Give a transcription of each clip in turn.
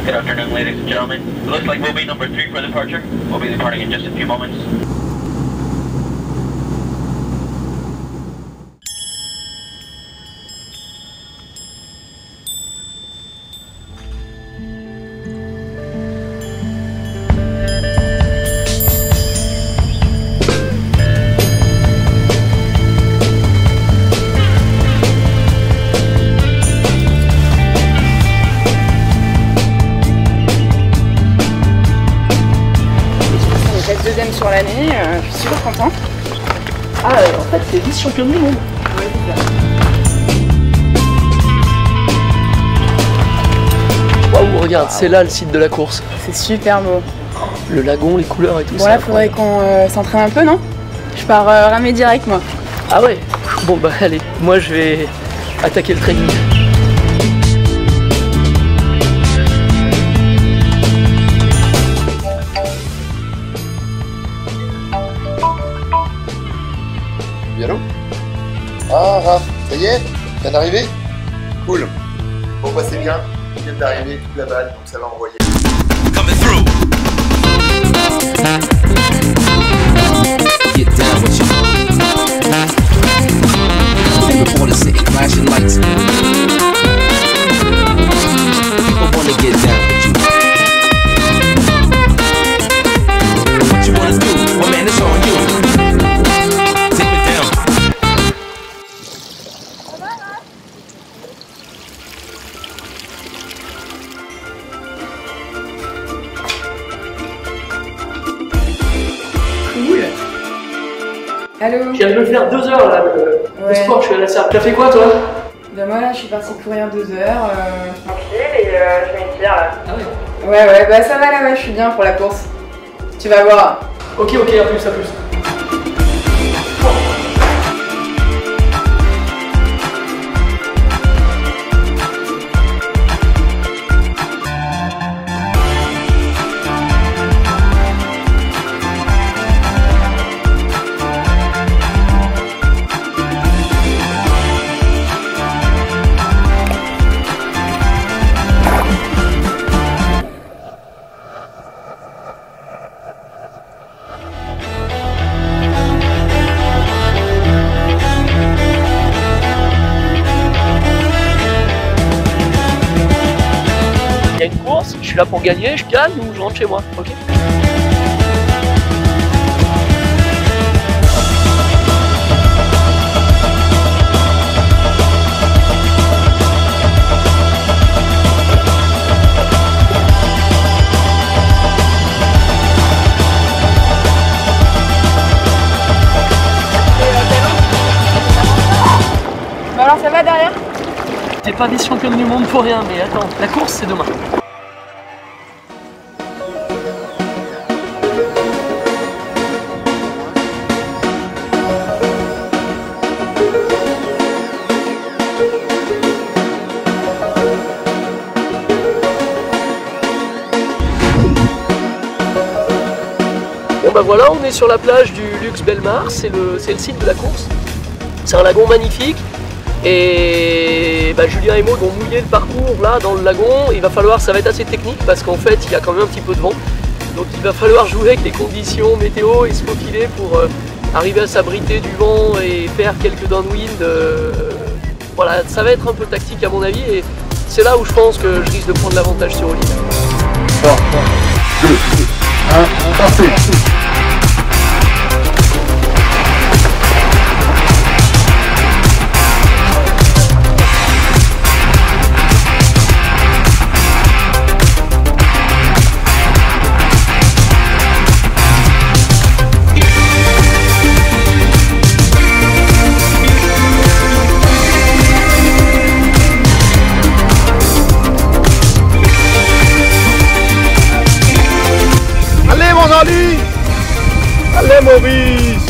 Good afternoon, ladies and gentlemen. It looks like we'll be number 3 for departure. We'll be departing in just a few moments. Deuxième sur l'année, je suis super content. Ah, en fait, t'es vice-championne du monde. Ouais, c'est ça. Waouh, regarde, c'est là le site de la course. C'est super beau. Le lagon, les couleurs et tout ça. Bon, là, faudrait qu'on s'entraîne un peu, non? Je pars ramer direct, moi. Ah ouais? Bon, bah allez, moi je vais attaquer le training. Allô? Ah, Raph, ça y est? Tu viens d'arriver? Cool. Bon, bah c'est bien. Tu viens d'arriver, toute la balle, donc ça va envoyer. Coming through. Get down with you. Before the city flashing lights. People wanna get down with you. What you wanna do? Well, man, it's on you. Allô? Je viens de me faire 2 heures là, le sport, je suis à la salle. T'as fait quoi toi? Ben moi là, je suis partie courir 2 heures, tranquille, et je m'étire là. Ah ouais? Ouais, bah ça va là, ouais, je suis bien pour la course. Tu vas voir. Ok, à plus, à plus. Il y a une course, je suis là pour gagner, je gagne ou je rentre chez moi, ok? Bon alors ça va derrière? T'es pas vice-championne du monde pour rien, mais attends, la course c'est demain. Bon bah voilà, on est sur la plage du Luxe Belmar, c'est le site de la course. C'est un lagon magnifique. Et bah, Julien et Maud ont mouillé le parcours là dans le lagon. Il va falloir, ça va être assez technique parce qu'en fait il y a quand même un petit peu de vent. Donc il va falloir jouer avec les conditions météo et se faufiler pour arriver à s'abriter du vent et faire quelques downwind. Voilà, ça va être un peu tactique à mon avis et c'est là où je pense que je risque de prendre l'avantage sur Olivier. 3, 2, 1, parfait. Allez Maurice!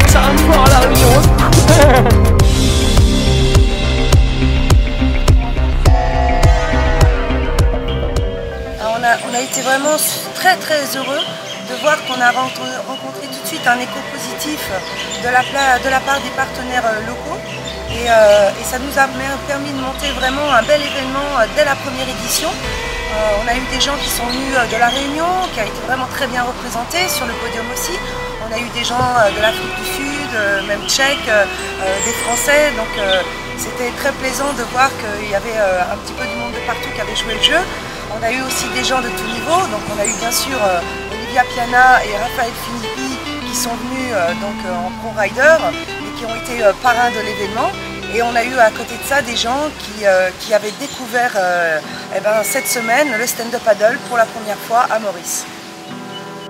Ça va me voir à la réunion. vraiment très très heureux de voir qu'on a rencontré tout de suite un écho positif de la part des partenaires locaux. Et ça nous a permis de monter vraiment un bel événement dès la première édition. On a eu des gens qui sont venus de La Réunion, qui a été vraiment très bien représenté sur le podium aussi. On a eu des gens de l'Afrique du Sud, même tchèques, des Français. Donc c'était très plaisant de voir qu'il y avait un petit peu du monde de partout qui avait joué le jeu. On a eu aussi des gens de tout niveau. Donc on a eu bien sûr Olivia Piana et Raphaël Filippi qui sont venus en pro rider et qui ont été parrains de l'événement. Et on a eu à côté de ça des gens qui avaient découvert cette semaine le stand-up paddle pour la première fois à Maurice.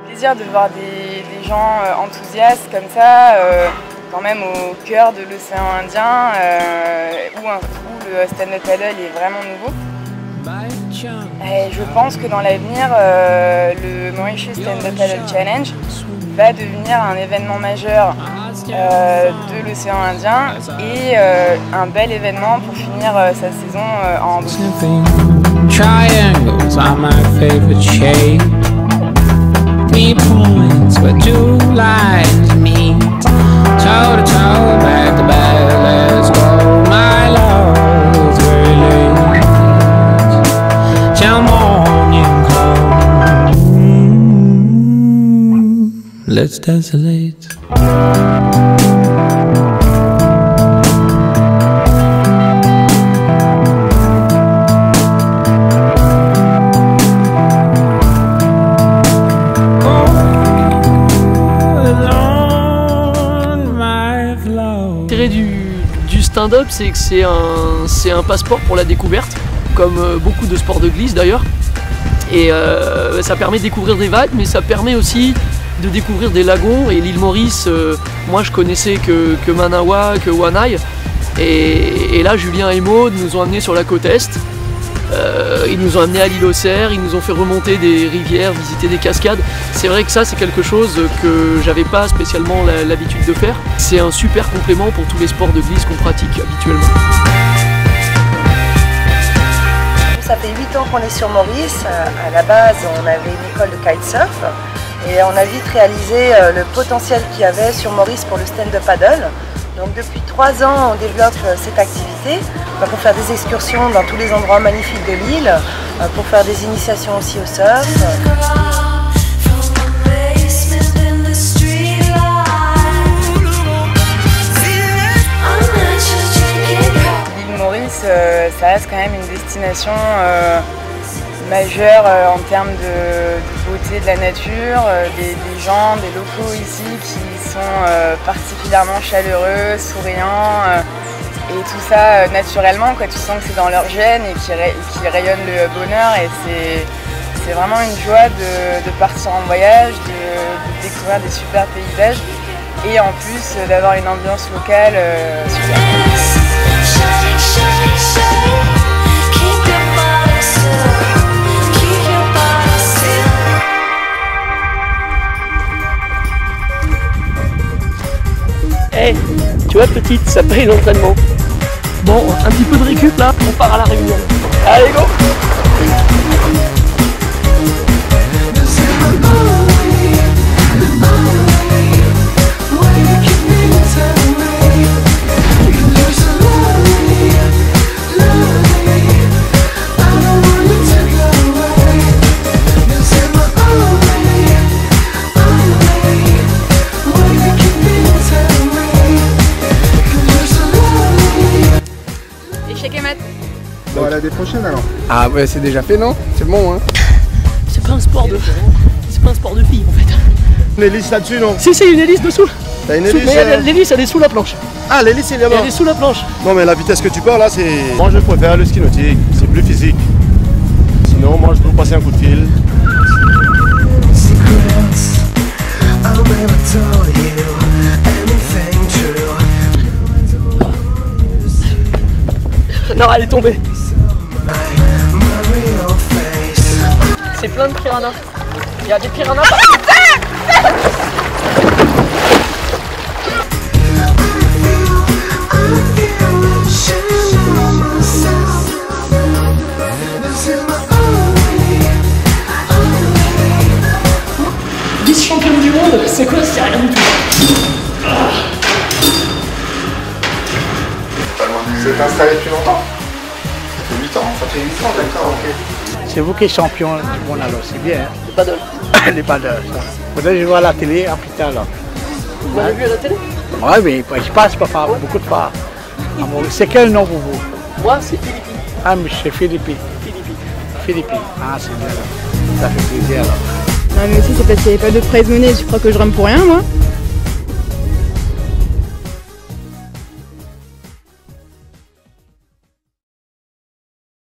Plaisir de voir des gens enthousiastes comme ça, quand même au cœur de l'océan Indien, où le stand-up paddle est vraiment nouveau. Et je pense que dans l'avenir, le Mauritius Stand-up Paddle Challenge va devenir un événement majeur de l'océan Indien et un bel événement pour finir sa saison en beauté. Triangles are my favorite shape. 3 points where 2 lines meet. Toe to toe, back to back, let's go. My love is very late. Till morning come. Let's desolate. Du stand-up, c'est que c'est un passeport pour la découverte, comme beaucoup de sports de glisse d'ailleurs. Et ça permet de découvrir des vagues, mais ça permet aussi de découvrir des lagons. Et l'île Maurice, moi je connaissais que Manawa, que Wanaï. Et là, Julien et Maud nous ont amenés sur la côte Est. Ils nous ont amenés à l'île aux Cerfs, ils nous ont fait remonter des rivières, visiter des cascades. C'est vrai que ça, c'est quelque chose que j'avais pas spécialement l'habitude de faire. C'est un super complément pour tous les sports de glisse qu'on pratique habituellement. Ça fait 8 ans qu'on est sur Maurice. À la base, on avait une école de kitesurf et on a vite réalisé le potentiel qu'il y avait sur Maurice pour le stand-up paddle. Donc depuis 3 ans, on développe cette activité pour faire des excursions dans tous les endroits magnifiques de l'île, pour faire des initiations aussi au surf. L'île Maurice, ça reste quand même une destination majeure en termes de beauté de la nature, des gens, des locaux ici qui sont particulièrement chaleureux, souriants et tout ça naturellement, quoi. Tu sens que c'est dans leur gène et qui rayonnent le bonheur et c'est vraiment une joie de partir en voyage, de découvrir des super paysages et en plus d'avoir une ambiance locale super. Hey, tu vois petite, ça paye l'entraînement. Bon, un petit peu de récup là, on part à la réunion. Allez go! Bon, à l'année prochaine alors. Ah ouais, c'est déjà fait, non? C'est bon, hein? C'est pas un sport de filles en fait. Une hélice là-dessus, non? Si, une hélice dessous. T'as une hélice? Mais l'hélice elle est sous la planche. Ah, l'hélice elle est là-bas. Elle est sous la planche. Non, mais la vitesse que tu pars là, c'est... Moi je préfère le ski nautique, c'est plus physique. Sinon, moi je dois passer un coup de fil. Non, elle est tombée. C'est plein de piranhas. Il y a des piranhas partout. Vous êtes installé depuis longtemps? Ça fait 8 ans, d'accord, ok. C'est vous qui êtes champion du monde alors, c'est bien. Hein? Le paddle. Les paddles, ça. Peut-être que je vois à la télé en plus tard alors. Vous m'avez vu à la télé? Oui, mais je passe pas beaucoup de fois. C'est quel nom pour vous? Moi, c'est Philippe. Ah, mais c'est Philippe. Philippe. Ah, c'est bien. Ça fait plaisir alors. Non, mais aussi c'est parce qu'il n'y avait pas de prize money, je crois que je rame pour rien moi.